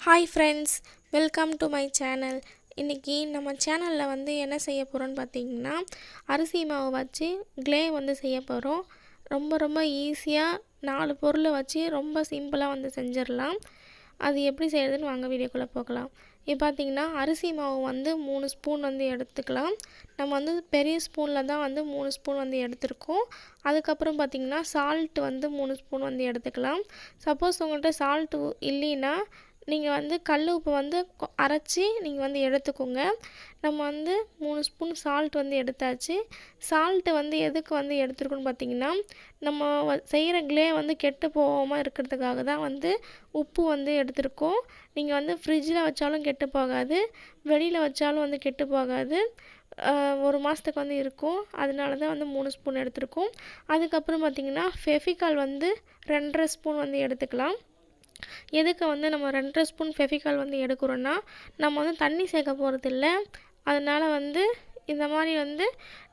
Hi friends, welcome to my channel. இன்றைக்கி நம்ம சேனலில் என்ன செய்ய போகிறோன்னு பார்த்தீங்கன்னா, அரிசி மாவு வச்சு க்ளே செய்ய போகிறோம். ரொம்ப ஈஸியாக 4 பொருளை வச்சு ரொம்ப சிம்பிளாக செஞ்சிடலாம். அது எப்படி செய்கிறதுன்னு வாங்க வீடியோக்குள்ளே போகலாம். இப்போ பார்த்தீங்கன்னா அரிசி மாவு 3 ஸ்பூன் எடுத்துக்கலாம். நம்ம பெரிய ஸ்பூனில் தான் 3 ஸ்பூன் எடுத்திருக்கோம். அதுக்கப்புறம் பார்த்திங்கன்னா சால்ட் 3 ஸ்பூன் எடுத்துக்கலாம். சப்போஸ் உங்கள்கிட்ட சால்ட்டு இல்லைன்னா நீங்கள் கல் உப்பு அரைச்சி நீங்கள் எடுத்துக்கோங்க. நம்ம 3 ஸ்பூன் சால்ட் எடுத்தாச்சு. சால்ட்டு எதுக்கு எடுத்துருக்கோன்னு பார்த்தீங்கன்னா, நம்ம செய்கிற க்ளே கெட்டு போகாமல் இருக்கிறதுக்காக தான் உப்பு எடுத்திருக்கோம். நீங்கள் ஃப்ரிட்ஜில் வச்சாலும் கெட்டு போகாது, வெளியில் வச்சாலும் கெட்டு போகாது. 1 மாதத்துக்கு இருக்கும். அதனால தான் 3 ஸ்பூன் எடுத்திருக்கோம். அதுக்கப்புறம் பார்த்திங்கன்னா ஃபெவிகால் 2.5 ஸ்பூன் எடுத்துக்கலாம். எதுக்கு நம்ம 2.5 ஸ்பூன் ஃபெவிகால் எடுக்கிறோன்னா, நம்ம தண்ணி சேர்க்க போகிறதில்ல. அதனால் இந்த மாதிரி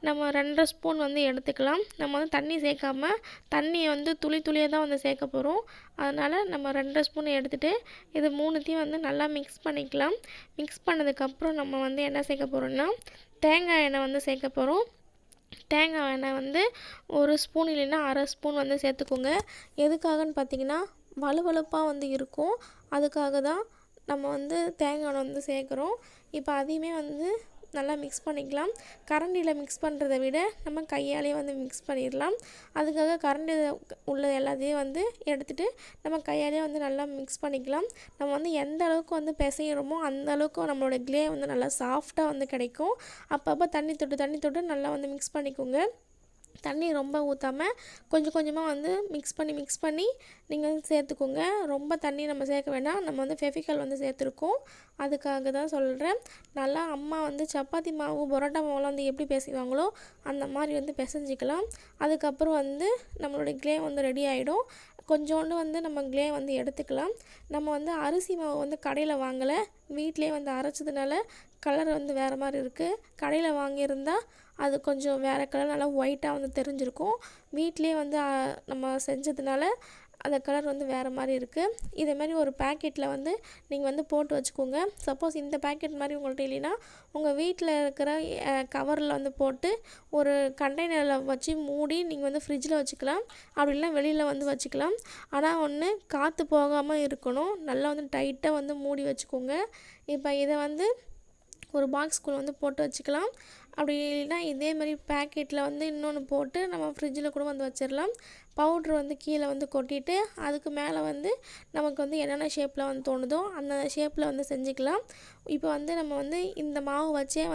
நம்ம 2.5 ஸ்பூன் எடுத்துக்கலாம். நம்ம தண்ணி சேர்க்காம தண்ணியை துளியாக தான் சேர்க்க போகிறோம். அதனால் நம்ம 2.5 ஸ்பூன் எடுத்துகிட்டு இது 3த்தையும் நல்லா மிக்ஸ் பண்ணிக்கலாம். மிக்ஸ் பண்ணதுக்கப்புறம் நம்ம என்ன சேர்க்க போகிறோன்னா, தேங்காய் எண்ணெய் சேர்க்க போகிறோம். தேங்காய் எண்ணெய் 1 ஸ்பூன் இல்லைன்னா 1/2 ஸ்பூன் சேர்த்துக்கோங்க. எதுக்காகன்னு பார்த்தீங்கன்னா, வழுவழுப்பாக இருக்கும். அதுக்காக தான் நம்ம தேங்காய் எண்ணெய் சேர்க்குறோம். இப்போ அதையுமே நல்லா மிக்ஸ் பண்ணிக்கலாம். கரண்டியில் மிக்ஸ் பண்ணுறதை விட நம்ம கையாலே மிக்ஸ் பண்ணிடலாம். அதுக்காக கரண்டி உள்ள எல்லாத்தையும் எடுத்துகிட்டு நம்ம கையாலே நல்லா மிக்ஸ் பண்ணிக்கலாம். நம்ம எந்த அளவுக்கு பிசைகிறோமோ அந்த அளவுக்கு நம்மளோட க்ளே நல்லா சாஃப்டாக கிடைக்கும். அப்பப்போ தண்ணி தொட்டு நல்லா மிக்ஸ் பண்ணிக்கோங்க. தண்ணி ரொம்ப ஊற்றாமல் கொஞ்சம் கொஞ்சமாக மிக்ஸ் பண்ணி நீங்கள் சேர்த்துக்கோங்க. ரொம்ப தண்ணி நம்ம சேர்க்க வேண்டாம். நம்ம ஃபெவிகால் சேர்த்துருக்கோம். அதுக்காக தான் சொல்கிறேன். நல்லா அம்மா சப்பாத்தி மாவு பரோட்டா மாவுலாம் எப்படி பிசைவாங்களோ அந்த மாதிரி பிசைஞ்சிக்கலாம். அதுக்கப்புறம் நம்மளுடைய க்ளே ரெடி ஆகிடும். கொஞ்சோண்டு நம்ம க்ளே எடுத்துக்கலாம். நம்ம அரிசி மாவு கடையில் வாங்கலை, வீட்டிலே அரைச்சதுனால கலர் வேறு மாதிரி இருக்குது. கடையில் வாங்கியிருந்தால் அது கொஞ்சம் வேறு கலர் நல்லா ஒயிட்டாக தெரிஞ்சிருக்கும். வீட்டிலே நம்ம செஞ்சதுனால அந்த கலர் வேறு மாதிரி இருக்குது. இதேமாதிரி ஒரு பேக்கெட்டில் நீங்கள் போட்டு வச்சுக்கோங்க. சப்போஸ் இந்த பேக்கெட் மாதிரி உங்கள்கிட்ட இல்லைன்னா உங்கள் வீட்டில் இருக்கிற கவரில் போட்டு ஒரு கண்டெய்னரில் வச்சு மூடி நீங்கள் ஃப்ரிட்ஜில் வச்சுக்கலாம். அப்படி இல்லைனா வெளியில் வச்சுக்கலாம். ஆனால் ஒன்று காற்று போகாமல் இருக்கணும். நல்லா டைட்டாக மூடி வச்சுக்கோங்க. இப்போ இதை ஒரு பாக்ஸ்குள்ளே போட்டு வச்சுக்கலாம். அப்படி இல்லைன்னா இதேமாதிரி பேக்கெட்டில் இன்னொன்று போட்டு நம்ம ஃப்ரிட்ஜில் கூட வச்சிடலாம். பவுட்ரு கீழே கொட்டிட்டு அதுக்கு மேலே நமக்கு என்னென்ன ஷேப்பில் தோணுதோ அந்த ஷேப்பில் செஞ்சுக்கலாம். இப்போ நம்ம இந்த மாவு வச்சே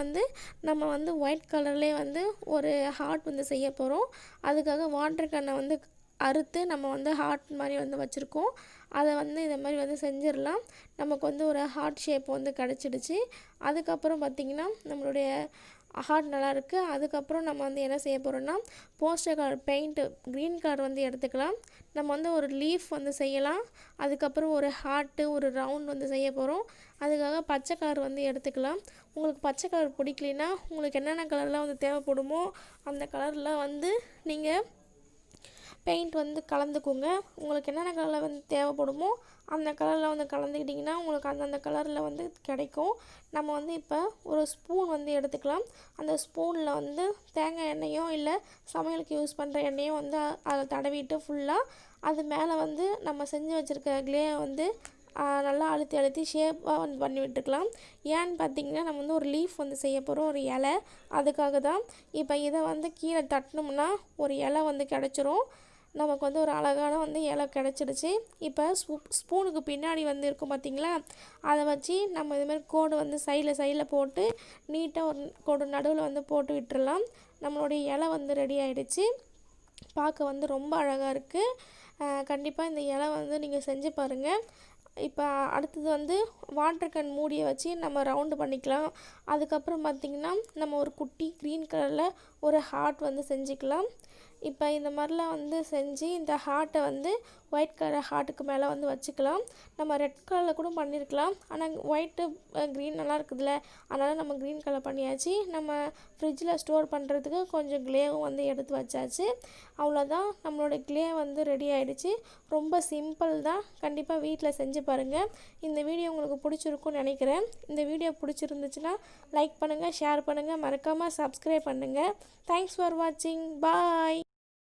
நம்ம ஒயிட் கலர்லேயே ஒரு ஹார்ட் செய்ய போகிறோம். அதுக்காக வாட்டர் கேனை அறுத்து நம்ம ஹார்ட் மாதிரி வச்சுருக்கோம். அதை இதை மாதிரி செஞ்சிடலாம். நமக்கு ஒரு ஹார்ட் ஷேப் கிடச்சிடுச்சு. அதுக்கப்புறம் பார்த்திங்கன்னா நம்மளுடைய ஹார்ட் நல்லாயிருக்கு. அதுக்கப்புறம் நம்ம என்ன செய்ய போகிறோன்னா, poster colour paint green colour எடுத்துக்கலாம். நம்ம ஒரு லீஃப் செய்யலாம். அதுக்கப்புறம் ஒரு ஹார்ட்டு ஒரு ரவுண்ட் செய்ய போகிறோம். அதுக்காக பச்சை கலர் எடுத்துக்கலாம். உங்களுக்கு பச்சை கலர் பிடிக்கலைன்னா உங்களுக்கு என்னென்ன கலர்லாம் தேவைப்படுமோ அந்த கலரில் நீங்கள் பெயிண்ட் கலந்துக்குங்க. உங்களுக்கு என்னென்ன கலரில் தேவைப்படுமோ அந்த கலரில் கலந்துக்கிட்டிங்கன்னா உங்களுக்கு அந்தந்த கலரில் கிடைக்கும். நம்ம இப்போ ஒரு ஸ்பூன் எடுத்துக்கலாம். அந்த ஸ்பூனில் தேங்காய் எண்ணெயோ இல்லை சமையலுக்கு யூஸ் பண்ணுற எண்ணெயோ அதை தடவிட்டு ஃபுல்லாக அது மேலே நம்ம செஞ்சு வச்சுருக்க க்ளே நல்லா அழுத்தி ஷேப்பாக பண்ணி விட்டுக்கலாம். ஏன்னு பார்த்தீங்கன்னா நம்ம ஒரு லீஃப் செய்ய போகிறோம், ஒரு இலை. அதுக்காக தான். இப்போ இதை கீழே தட்டினோம்னா ஒரு இலை கிடச்சிரும். நமக்கு ஒரு அழகான இலை கிடச்சிடுச்சு. இப்போ ஸ்பூனுக்கு பின்னாடி இருக்கும் பார்த்திங்களா, அதை வச்சு நம்ம இதுமாதிரி கோடு சைடில் போட்டு நீட்டாக ஒரு கோடு நடுவில் போட்டு விட்டுறலாம். நம்மளுடைய இலை ரெடி ஆகிடுச்சு. பார்க்க ரொம்ப அழகாக இருக்குது. கண்டிப்பாக இந்த இலை நீங்கள் செஞ்சு பாருங்கள். இப்போ அடுத்தது வாட்டர் கேன் மூடியை வச்சு நம்ம ரவுண்டு பண்ணிக்கலாம். அதுக்கப்புறம் பார்த்திங்கன்னா நம்ம ஒரு குட்டி க்ரீன் கலரில் ஒரு ஹார்ட் செஞ்சுக்கலாம். இப்போ இந்த மாதிரிலாம் செஞ்சு இந்த ஹார்ட்டை ஒயிட் கலர் ஹார்ட்டுக்கு மேலே வந்து வச்சுக்கலாம். நம்ம ரெட் கலரில் கூட பண்ணியிருக்கலாம், ஆனால் ஒயிட்டு க்ரீன் நல்லா இருக்குதுல்ல, அதனால் நம்ம க்ரீன் கலர் பண்ணியாச்சு. நம்ம ஃப்ரிட்ஜில் ஸ்டோர் பண்ணுறதுக்கு கொஞ்சம் க்ளேவும் வந்து எடுத்து வச்சாச்சு. அவ்வளோதான், நம்மளோட க்ளே வந்து ரெடி ஆகிடுச்சு. ரொம்ப சிம்பிள் தான், கண்டிப்பாக வீட்டில் செஞ்சு பாருங்கள். இந்த வீடியோ உங்களுக்கு பிடிச்சிருக்குன்னு நினைக்கிறேன். இந்த வீடியோ பிடிச்சிருந்துச்சுன்னா லைக் பண்ணுங்கள், ஷேர் பண்ணுங்கள், மறக்காமல் சப்ஸ்கிரைப் பண்ணுங்கள். தேங்க்ஸ் ஃபார் வாட்சிங். பாய்.